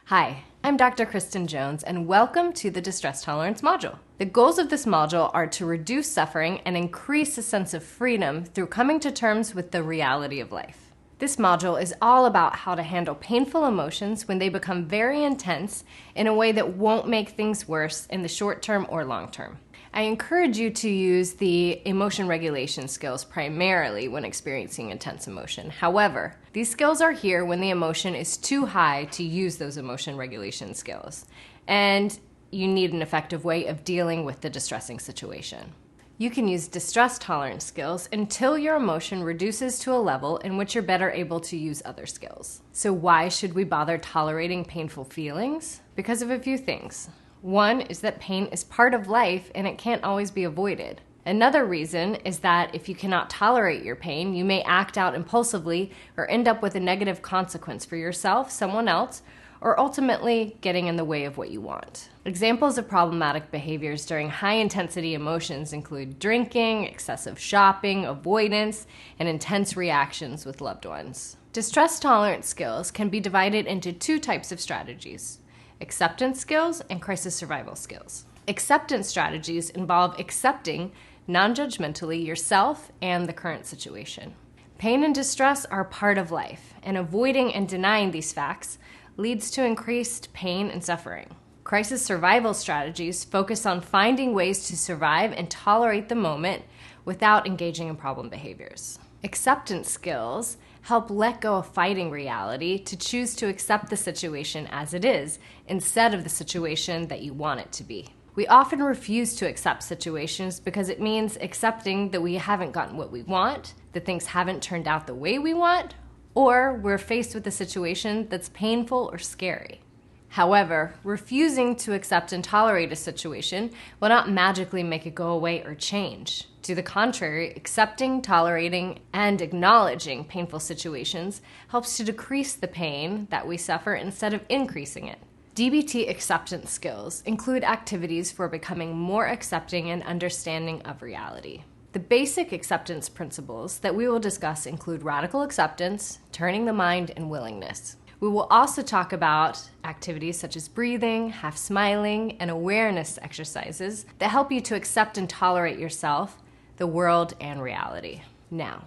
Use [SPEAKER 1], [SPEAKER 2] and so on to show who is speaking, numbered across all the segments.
[SPEAKER 1] Hi, I'm Dr. Kristen Jones, and welcome to the Distress Tolerance module. The goals of this module are to reduce suffering and increase a sense of freedom through coming to terms with the reality of life. This module is all about how to handle painful emotions when they become very intense in a way that won't make things worse in the short term or long term. I encourage you to use the emotion regulation skills primarily when experiencing intense emotion. However, these skills are here when the emotion is too high to use those emotion regulation skills, and you need an effective way of dealing with the distressing situation. You can use distress tolerance skills until your emotion reduces to a level in which you're better able to use other skills. So why should we bother tolerating painful feelings? Because of a few things. One is that pain is part of life and it can't always be avoided. Another reason is that if you cannot tolerate your pain, you may act out impulsively or end up with a negative consequence for yourself, someone else, or ultimately getting in the way of what you want. Examples of problematic behaviors during high-intensity emotions include drinking, excessive shopping, avoidance, and intense reactions with loved ones. Distress tolerance skills can be divided into two types of strategies: acceptance skills and crisis survival skills. Acceptance strategies involve accepting non-judgmentally yourself and the current situation. Pain and distress are part of life, and avoiding and denying these facts leads to increased pain and suffering. Crisis survival strategies focus on finding ways to survive and tolerate the moment without engaging in problem behaviors. Acceptance skills help let go of fighting reality to choose to accept the situation as it is instead of the situation that you want it to be. We often refuse to accept situations because it means accepting that we haven't gotten what we want, that things haven't turned out the way we want, or we're faced with a situation that's painful or scary. However, refusing to accept and tolerate a situation will not magically make it go away or change. To the contrary, accepting, tolerating, and acknowledging painful situations helps to decrease the pain that we suffer instead of increasing it. DBT acceptance skills include activities for becoming more accepting and understanding of reality. The basic acceptance principles that we will discuss include radical acceptance, turning the mind, and willingness. We will also talk about activities such as breathing, half smiling, and awareness exercises that help you to accept and tolerate yourself, the world, and reality. Now,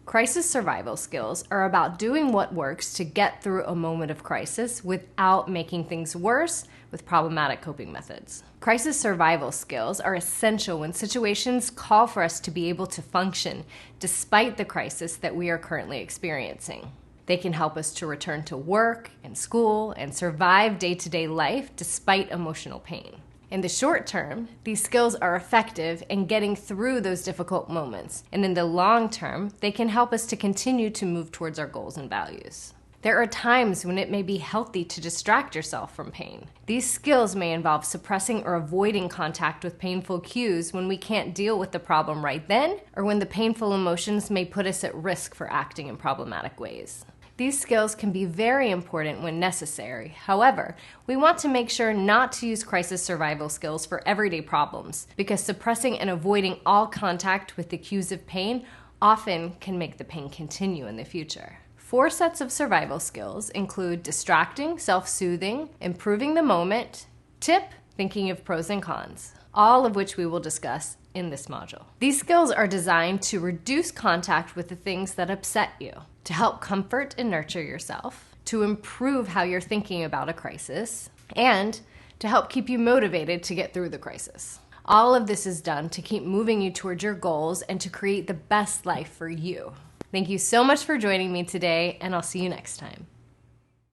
[SPEAKER 1] crisis survival skills are about doing what works to get through a moment of crisis without making things worse with problematic coping methods. Crisis survival skills are essential when situations call for us to be able to function despite the crisis that we are currently experiencing. They can help us to return to work and school and survive day-to-day life despite emotional pain. In the short term, these skills are effective in getting through those difficult moments, and in the long term, they can help us to continue to move towards our goals and values. There are times when it may be healthy to distract yourself from pain. These skills may involve suppressing or avoiding contact with painful cues when we can't deal with the problem right then, or when the painful emotions may put us at risk for acting in problematic ways. These skills can be very important when necessary. However, we want to make sure not to use crisis survival skills for everyday problems, because suppressing and avoiding all contact with the cues of pain often can make the pain continue in the future. 4 sets of survival skills include distracting, self-soothing, improving the moment, tip, thinking of pros and cons, all of which we will discuss in this module. These skills are designed to reduce contact with the things that upset you, to help comfort and nurture yourself, to improve how you're thinking about a crisis, and to help keep you motivated to get through the crisis. All of this is done to keep moving you towards your goals and to create the best life for you. Thank you so much for joining me today, and I'll see you next time.